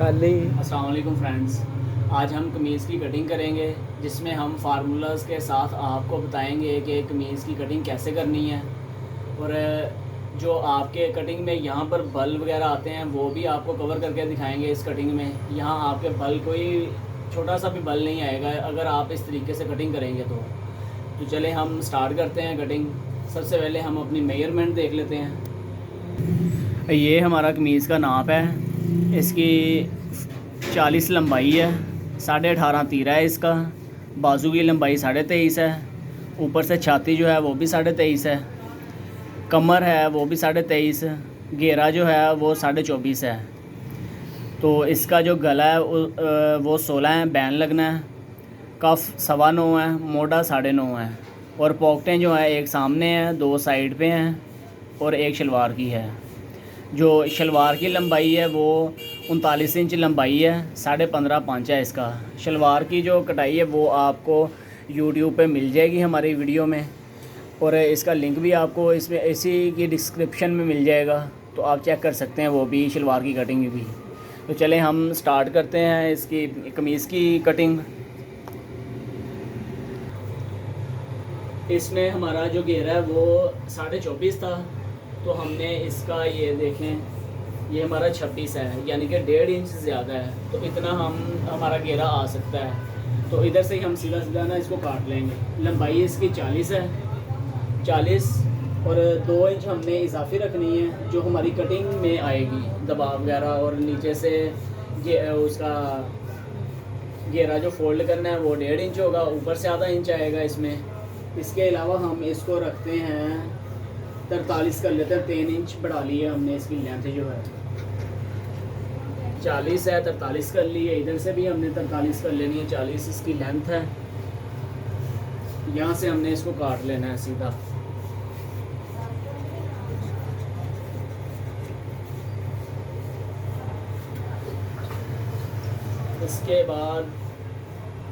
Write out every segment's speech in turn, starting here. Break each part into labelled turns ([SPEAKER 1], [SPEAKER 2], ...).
[SPEAKER 1] अस्सलाम वालेकुम फ्रेंड्स। आज हम कमीज़ की कटिंग करेंगे, जिसमें हम फार्मूलाज़ के साथ आपको बताएंगे कि कमीज़ की कटिंग कैसे करनी है। और जो आपके कटिंग में यहाँ पर बल वगैरह आते हैं वो भी आपको कवर करके दिखाएंगे इस कटिंग में। यहाँ आपके बल कोई छोटा सा भी बल नहीं आएगा अगर आप इस तरीके से कटिंग करेंगे तो चले हम स्टार्ट करते हैं कटिंग। सबसे पहले हम अपनी मेजरमेंट देख लेते हैं। ये हमारा कमीज़ का नाप है। इसकी 40 लंबाई है, 18.5 तीरा है इसका। बाजू की लंबाई 23.5 है। ऊपर से छाती जो है वो भी 23.5 है। कमर है वो भी 23.5। घेरा जो है वो 24.5 है। तो इसका जो गला है वो 16 है, बैन लगना है। कफ 9.25 है, मोटा 9.5 है। और पॉकेटें जो है एक सामने है, 2 साइड पे हैं और एक शलवार की है। जो शलवार की लंबाई है वो 39 इंच लंबाई है, 15.5 पाँच है इसका। शलवार की जो कटाई है वो आपको यूट्यूब पे मिल जाएगी हमारी वीडियो में, और इसका लिंक भी आपको इसमें इसी की डिस्क्रिप्शन में मिल जाएगा, तो आप चेक कर सकते हैं वो भी, शलवार की कटिंग भी। तो चलें हम स्टार्ट करते हैं इसकी कमीज़ की कटिंग। इसमें हमारा जो घेरा है वो 24.5 था, तो हमने इसका ये देखें, ये हमारा 26 है, यानी कि 1.5 इंच ज़्यादा है। तो इतना हमारा घेरा आ सकता है। तो इधर से ही हम सीधा सीधा ना इसको काट लेंगे। लंबाई इसकी 40 है, 40 और 2 इंच हमने इजाफी रखनी है जो हमारी कटिंग में आएगी, दबाव वगैरह। और नीचे से उसका घेरा जो फोल्ड करना है वो 1.5 इंच होगा, ऊपर से आधा इंच आएगा इसमें। इसके अलावा हम इसको रखते हैं 43 कर लेते हैं, 3 इंच बढ़ा ली है हमने इसकी लेंथ जो है। 40 है, 43 कर ली है। इधर से भी हमने 43 कर लेनी है, 40 इसकी लेंथ है। यहाँ से हमने इसको काट लेना है सीधा। इसके बाद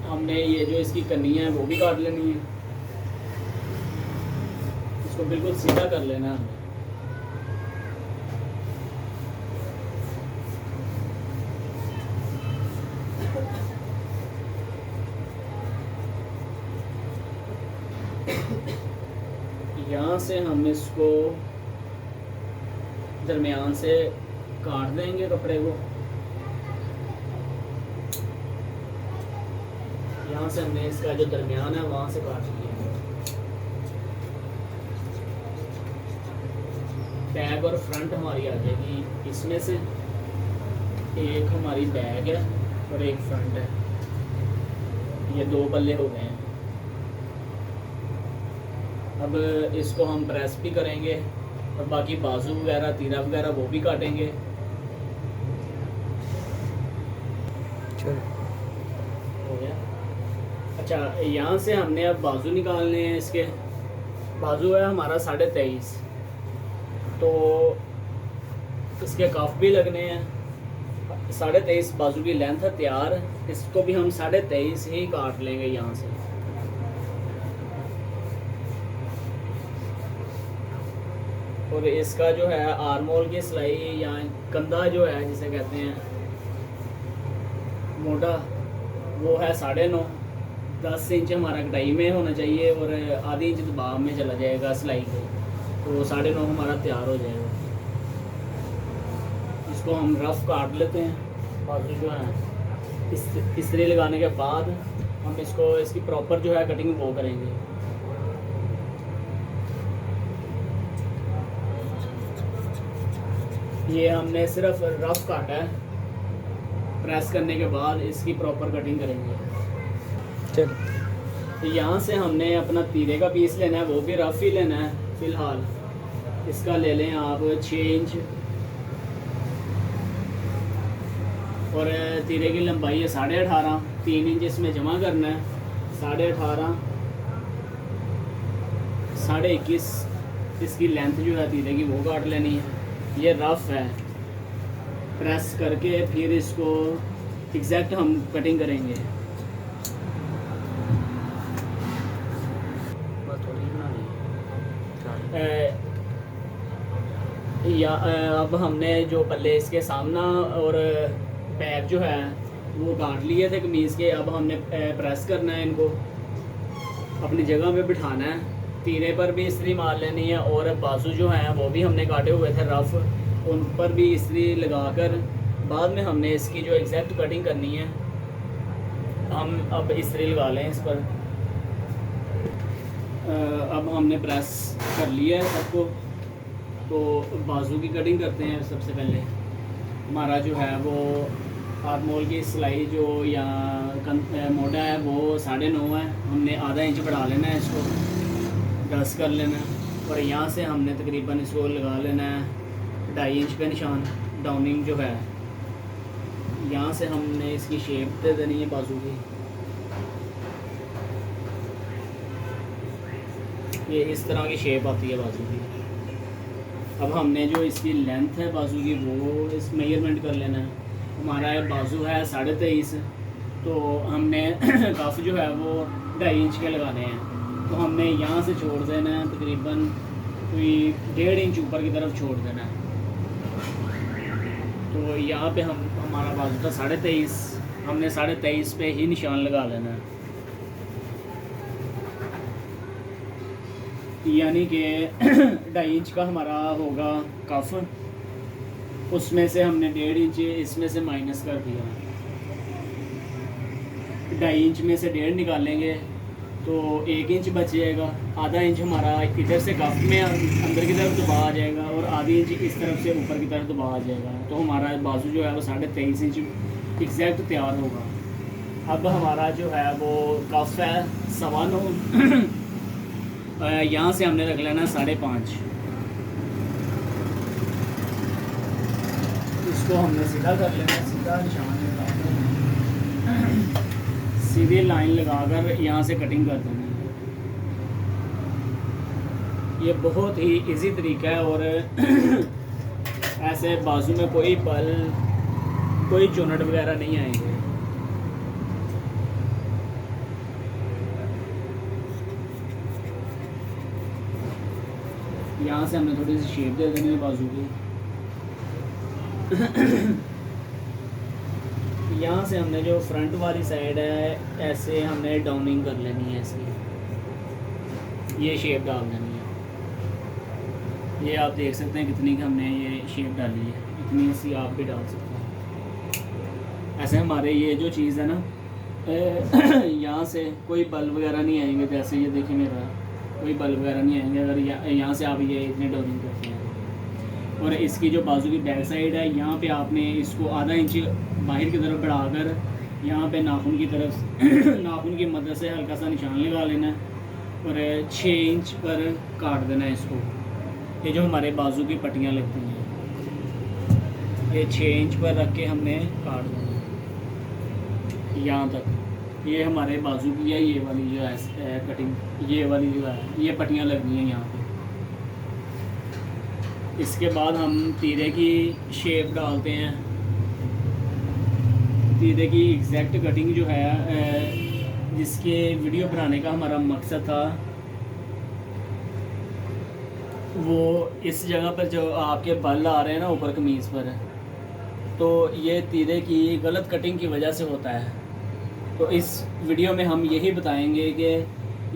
[SPEAKER 1] हमने ये जो इसकी कनियाँ है वो भी काट लेनी है। इसको बिल्कुल सीधा कर लेना है। यहाँ से हम इसको दरमियान से काट देंगे कपड़े को। यहाँ से हमने इसका जो दरमियान है वहाँ से काट लिया। बैक और फ्रंट हमारी आ जाएगी इसमें से। एक हमारी बैक है और एक फ्रंट है, ये 2 पल्ले हो गए हैं। अब इसको हम प्रेस भी करेंगे और बाकी बाजू वगैरह, तीरा वगैरह वो भी काटेंगे। हो गया। अच्छा, यहाँ से हमने अब बाजू निकालने हैं इसके। बाजू है हमारा 23.5, तो इसके कफ भी लगने हैं। 23.5 बाजू की लेंथ है तैयार। इसको भी हम 23.5 ही काट लेंगे यहाँ से। और इसका जो है आर्मोल की सिलाई या कंधा जो है जिसे कहते हैं मोटा, वो है 9.5। 10 इंच हमारा कटाई में होना चाहिए और आधी इंच दबाव में चला जाएगा सिलाई के, तो 9.5 हमारा तैयार हो जाएगा। इसको हम रफ काट लेते हैं। बाजू जो है इस्त्री लगाने के बाद हम इसको इसकी प्रॉपर जो है कटिंग वो करेंगे। ये हमने सिर्फ रफ काटा है, प्रेस करने के बाद इसकी प्रॉपर कटिंग करेंगे। चल, तो यहाँ से हमने अपना तीरे का पीस लेना है, वो भी रफ ही लेना है फ़िलहाल। इसका ले लें आप 6 इंच, और तीरे की लंबाई है 18.5। 3 इंच इसमें जमा करना है। 18.5, 21.5 इसकी लेंथ जो है तीरे की वो काट लेनी है। ये रफ है, प्रेस करके फिर इसको एग्जैक्ट हम कटिंग करेंगे। या अब हमने जो पल्ले इसके सामना और बैक जो है वो काट लिए थे कमीज़ के। अब हमने प्रेस करना है, इनको अपनी जगह पे बिठाना है। तीरे पर भी इस्त्री मार लेनी है और बाजू जो हैं वो भी हमने काटे हुए थे रफ़, उन पर भी इस्त्री लगाकर बाद में हमने इसकी जो एग्जैक्ट कटिंग करनी है हम अब इस्त्री लगा लें इस पर। अब हमने प्रेस कर लिया है सबको, तो बाजू की कटिंग करते हैं। सबसे पहले हमारा जो है वो आर्मोल की सिलाई जो या मोटा है वो 9.5 है। हमने आधा इंच बढ़ा लेना है, इसको 10 कर लेना है और यहाँ से हमने तकरीबन इसको लगा लेना है 2.5 इंच पे निशान। डाउनिंग जो है यहाँ से हमने इसकी शेप दे देनी है बाजू की। ये इस तरह की शेप आती है बाजू की। अब हमने जो इसकी लेंथ है बाजू की वो इस मेजरमेंट कर लेना है। हमारा बाजू है 23.5, तो हमने कफ जो है वो 2.5 इंच के लगाने हैं। तो हमने यहाँ से छोड़ देना है तकरीबन कोई 1.5 इंच ऊपर की तरफ छोड़ देना है। तो यहाँ पे हमारा बाजू था 23.5, हमने 23.5 पे ही निशान लगा लेना है। यानी कि 2.5 इंच का हमारा होगा कफ, उसमें से हमने 1.5 इंच इसमें से माइनस कर दिया। 2.5 इंच में से 1.5 निकालेंगे तो 1 इंच बच जाएगा। आधा इंच हमारा इधर से कफ में अंदर की तरफ दबा आ जाएगा और आधी इंच इस तरफ से ऊपर की तरफ दबा आ जाएगा। तो हमारा बाजू जो है वो 23.5 इंच एग्जैक्ट तैयार होगा। अब हमारा जो है वो कफ है 9.25, यहाँ से हमने रख लेना 5.5। इसको हमने सीधा कर लेना, सीधा निशान सीधी लाइन लगाकर यहाँ से कटिंग कर देनी है। ये बहुत ही इजी तरीका है और ऐसे बाजू में कोई पल, कोई चुनट वगैरह नहीं आएंगे। यहाँ से हमने थोड़ी सी शेप दे देनी है बाजू की। यहाँ से हमने जो फ्रंट वाली साइड है ऐसे हमने डाउनिंग कर लेनी है इसकी, ये शेप डाल देनी है। ये आप देख सकते हैं कितनी की हमने ये शेप डाली है, इतनी सी आप भी डाल सकते हैं। ऐसे हमारे ये जो चीज़ है ना यहाँ से कोई बल्ब वगैरह नहीं आएंगे। जैसे ये देखिए मेरा कोई बल्ब वगैरह नहीं आएंगे अगर यहाँ से आप ये इतने डाउनिंग करते हैं। और इसकी जो बाजू की बैक साइड है यहाँ पे आपने इसको आधा इंच बाहर की तरफ बढ़ाकर यहाँ पे नाखून की तरफ नाखून की मदद से हल्का सा निशान लगा लेना है और 6 इंच पर काट देना है इसको। ये जो हमारे बाजू की पट्टियाँ लगती हैं ये 6 इंच पर रख के हमने काट देना है यहाँ तक। ये हमारे बाजू की है, ये वाली जो है कटिंग, ये वाली जो है ये पट्टियाँ लगनी हैं यहाँ पे। इसके बाद हम तीरे की शेप डालते हैं। तीरे की एग्जैक्ट कटिंग जो है जिसके वीडियो बनाने का हमारा मकसद था वो इस जगह पर जो आपके बल आ रहे हैं ना ऊपर कमीज़ पर, तो ये तीरे की गलत कटिंग की वजह से होता है। तो इस वीडियो में हम यही बताएंगे कि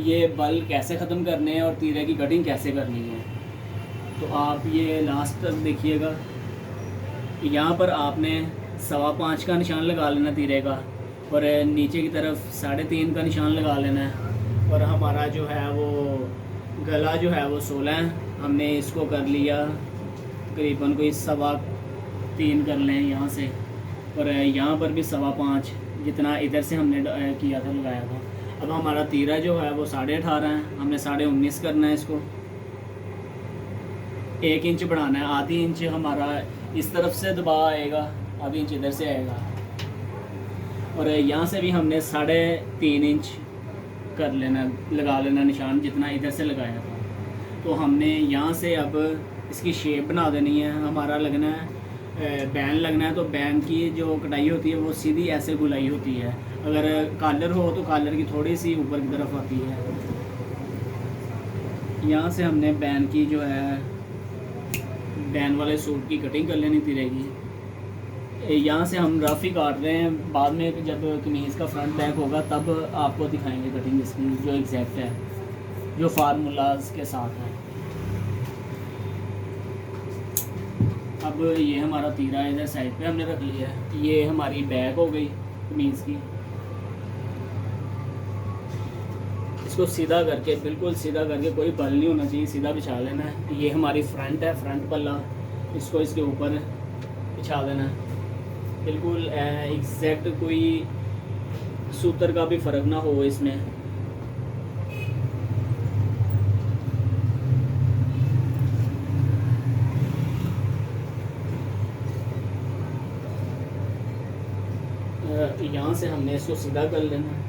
[SPEAKER 1] ये बल कैसे ख़त्म करने हैं और तीरे की कटिंग कैसे करनी है। तो आप ये लास्ट तक देखिएगा। यहाँ पर आपने 5.25 का निशान लगा लेना तीरे का और नीचे की तरफ 3.5 का निशान लगा लेना है। और हमारा जो है वो गला जो है वो 16 है, हमने इसको कर लिया तकरीबन कोई 3.25 कर लें यहाँ से। और यहाँ पर भी 5.25 जितना इधर से हमने किया था लगाया था। अब हमारा तीरा जो है वो 18.5 है, हमने 19.5 करना है इसको। 1 इंच बढ़ाना है, आधी इंच हमारा इस तरफ से दबाव आएगा, आधी इंच इधर से आएगा। और यहाँ से भी हमने 3.5 इंच कर लेना, लगा लेना निशान जितना इधर से लगाया था। तो हमने यहाँ से अब इसकी शेप बना देनी है। हमारा लगना है बैन लगना है, तो बैन की जो कटाई होती है वो सीधी ऐसे गुलाई होती है। अगर कॉलर हो तो कॉलर की थोड़ी सी ऊपर की तरफ आती है। यहाँ से हमने बैन की जो है बैन वाले सूट की कटिंग कर लेनी तीरे की। यहाँ से हम रफ़ ही काट रहे हैं, बाद में जब कमीज़ का फ्रंट बैक होगा तब आपको दिखाएंगे कटिंग इसकी जो एग्जैक्ट है, जो फार्मूलाज के साथ है। अब ये हमारा तीरा इधर साइड पे हमने रख लिया है। ये हमारी बैक हो गई कमीज़ की। इसको सीधा करके, बिल्कुल सीधा करके, कोई बल नहीं होना चाहिए, सीधा बिछा लेना है। ये हमारी फ्रंट है, फ्रंट पल्ला, इसको इसके ऊपर बिछा देना है बिल्कुल एग्जैक्ट, कोई सूत्र का भी फ़र्क ना हो इसमें। यहाँ से हमने इसको सीधा कर लेना है।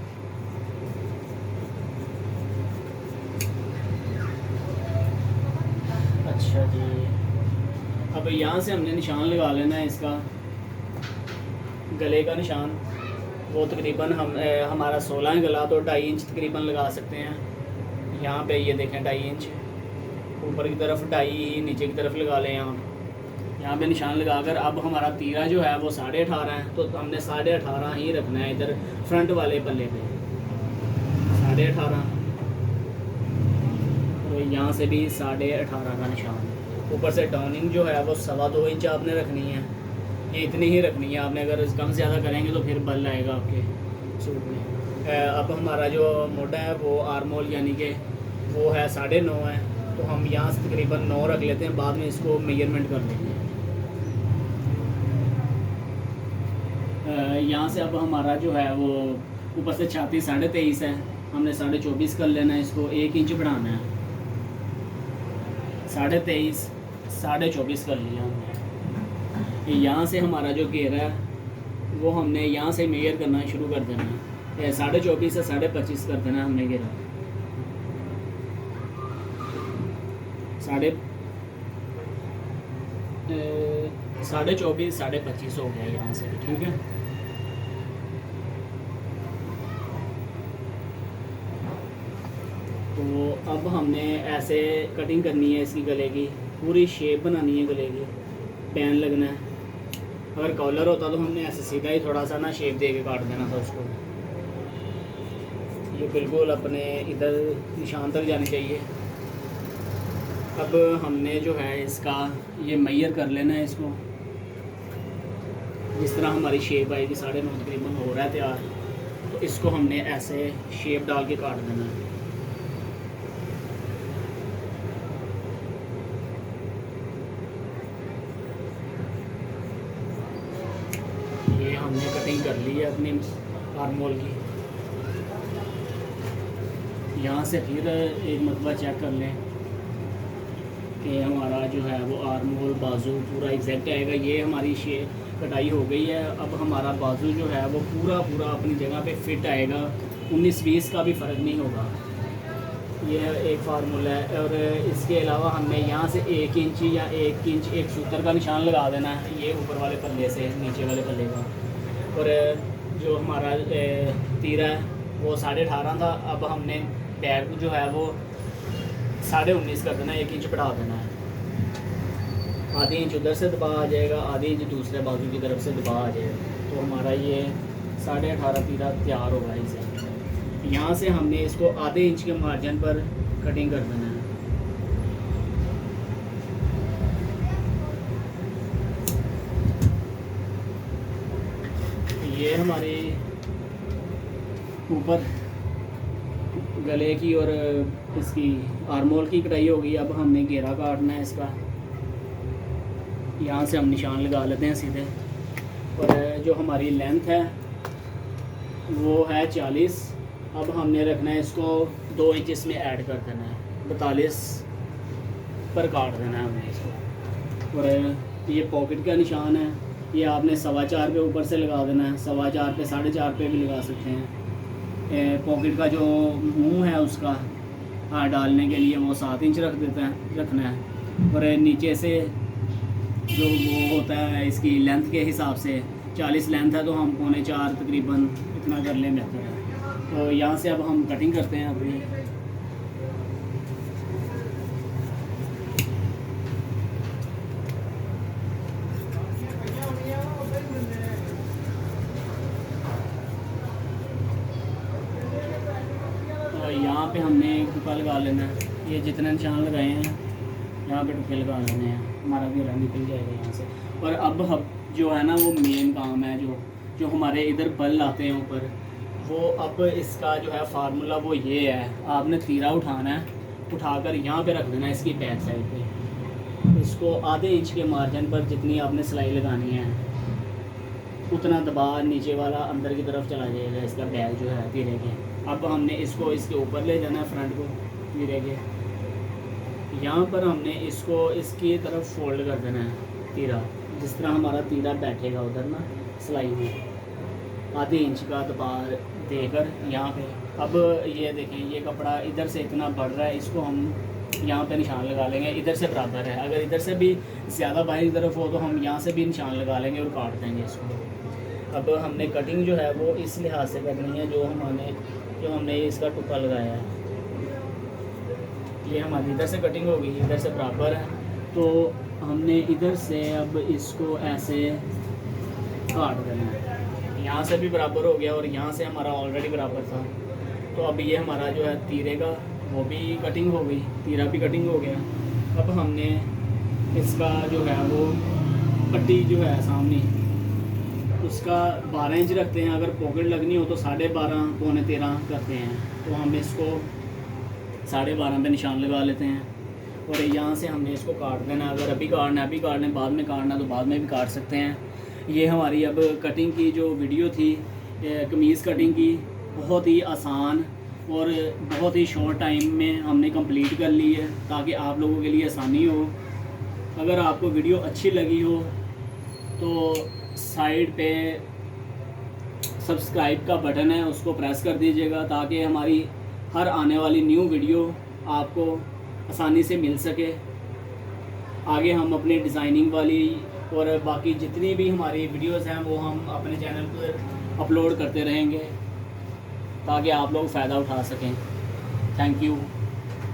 [SPEAKER 1] अच्छा जी, अब यहाँ से हमने निशान लगा लेना है इसका, गले का निशान। वो तकरीबन हमारा 16 है गला, तो 2.5 इंच तकरीबन लगा सकते हैं। यहाँ पे ये देखें 2.5 इंच ऊपर की तरफ, 2.5 नीचे की तरफ लगा लें। यहाँ पे निशान लगाकर अब हमारा तीरा जो है वो 18.5 है, तो हमने 18.5 ही रखना है इधर फ्रंट वाले पल्ले पे, 18.5। तो यहाँ से भी 18.5 का निशान। ऊपर से डाउनिंग जो है वो 2.25 इंच आपने रखनी है, ये इतनी ही रखनी है आपने। अगर कम ज़्यादा करेंगे तो फिर बल आएगा आपके सूट में। अब हमारा जो मोटा है वो आर्मोल यानी कि वो है 9.5 है, तो हम यहाँ से तकरीबन 9 रख लेते हैं, बाद में इसको मेजरमेंट कर लेंगे। यहाँ से अब हमारा जो है वो ऊपर से छाती 23.5 है, हमने 24.5 कर लेना है। इसको 1 इंच बढ़ाना है, 23.5 24.5 कर लिया हमने। यहाँ से हमारा जो घेरा है वो हमने यहाँ से मेजर करना शुरू कर देना है। 24.5 से 25.5 कर देना है हमने घेरा। 24.5 25.5 हो गया यहाँ से, ठीक है। तो अब हमने ऐसे कटिंग करनी है इसकी, गले की पूरी शेप बनानी है गले की, पैन लगना है। अगर कॉलर होता तो हमने ऐसे सीधा ही थोड़ा सा ना शेप दे के काट देना था उसको। ये बिल्कुल अपने इधर निशान तक जानी चाहिए। अब हमने जो है इसका ये मेजर कर लेना है इसको, जिस तरह हमारी शेप आएगी 9.5 तकरीबन हो रहा है तैयार, तो इसको हमने ऐसे शेप डाल के काट देना है। ये हमने कटिंग कर ली है अपनी आर्मोल की। यहाँ से फिर एक मरतबा चेक कर लें कि हमारा जो है वो आर्मोल बाजू पूरा एग्जैक्ट आएगा। ये हमारी कटाई हो गई है। अब हमारा बाजू जो है वो पूरा अपनी जगह पे फिट आएगा, 19-20 का भी फ़र्क नहीं होगा। ये एक फार्मूला है। और इसके अलावा हमने यहाँ से 1 इंच या 1 इंच एक सूत्र का निशान लगा देना है, ये ऊपर वाले पल्ले से नीचे वाले पल्ले का। और जो हमारा तीरा है वो 18.5 था, अब हमने बैक जो है वो 19.5 कर देना, 1 इंच बढ़ा देना है। आधी इंच उधर से दबा आ जाएगा, आधी इंच दूसरे बाजू की तरफ से दबा आ जाएगा। तो हमारा ये 18.5 तीरा तैयार होगा इसे। यहाँ से हमने इसको आधे इंच के मार्जिन पर कटिंग कर देना है। ये हमारी ऊपर गले की और इसकी आर्मोल की कटाई होगी। अब हमने घेरा काटना है इसका। यहाँ से हम निशान लगा लेते हैं सीधे। और जो हमारी लेंथ है वो है 40। अब हमने रखना है इसको 2 इंच इसमें ऐड कर देना है, 42 पर काट देना है हमने इसको। और ये पॉकेट का निशान है, ये आपने 4.25 पे ऊपर से लगा देना है, 4.25 पे 4.5 पे भी लगा सकते हैं। पॉकेट का जो मुंह है उसका डालने के लिए वो 7 इंच रखना है। और नीचे से जो वो होता है इसकी लेंथ के हिसाब से 40 लेंथ है, तो हम 3.25 तकरीबन इतना कर लें बेहतर है। तो यहाँ से अब हम कटिंग करते हैं अपनी। यहाँ पे हमने एक टुका लगा लेना है। ये जितने निशान लगाए हैं यहाँ पे टुके लगा लेने हैं, हमारा घेरा निकल जाएगा यहाँ से। और अब हम जो है ना वो मेन काम है, जो हमारे इधर बल आते हैं ऊपर, वो अब इसका जो है फार्मूला वो ये है, आपने तीरा उठाना है, उठाकर यहाँ पे रख देना है इसकी बैक साइड पे। इसको आधे इंच के मार्जिन पर जितनी आपने सिलाई लगानी है उतना दबा, नीचे वाला अंदर की तरफ चला जाएगा इसका बैग जो है तीरे के। अब हमने इसको इसके ऊपर ले जाना है फ्रंट को तीरे के, यहाँ पर हमने इसको इसकी तरफ फोल्ड कर देना है तीरा, जिस तरह हमारा तीरा बैठेगा उधर ना सिलाई में, आधे इंच का दबा देकर यहाँ पे। अब ये देखें, ये कपड़ा इधर से इतना बढ़ रहा है, इसको हम यहाँ पे निशान लगा लेंगे, इधर से बराबर है। अगर इधर से भी ज़्यादा बाहर की तरफ हो तो हम यहाँ से भी निशान लगा लेंगे और काट देंगे इसको। अब हमने कटिंग जो है वो इस लिहाज से करनी है, जो हमने इसका टुका लगाया है, ये हमारी इधर से कटिंग होगी, इधर से बराबर है, तो हमने इधर से अब इसको ऐसे काट देना है। यहाँ से भी बराबर हो गया और यहाँ से हमारा ऑलरेडी बराबर था, तो अब ये हमारा जो है तीरे का वो भी कटिंग हो गई, तीरा भी कटिंग हो गया। अब हमने इसका जो है वो पट्टी जो है सामने उसका 12 इंच रखते हैं, अगर पॉकेट लगनी हो तो 12.5 पौने 13 करते हैं, तो हम इसको 12.5 पे निशान लगा लेते हैं। और यहाँ से हमने इसको काट देना, अगर अभी काटना है अभी काटना है, बाद में काटना तो बाद में भी काट सकते हैं। ये हमारी अब कटिंग की जो वीडियो थी कमीज़ कटिंग की, बहुत ही आसान और बहुत ही शॉर्ट टाइम में हमने कंप्लीट कर ली है, ताकि आप लोगों के लिए आसानी हो। अगर आपको वीडियो अच्छी लगी हो तो साइड पे सब्सक्राइब का बटन है, उसको प्रेस कर दीजिएगा, ताकि हमारी हर आने वाली न्यू वीडियो आपको आसानी से मिल सके। आगे हम अपनी डिज़ाइनिंग वाली और बाकी जितनी भी हमारी वीडियोस हैं वो हम अपने चैनल पर अपलोड करते रहेंगे, ताकि आप लोग फ़ायदा उठा सकें। Thank you.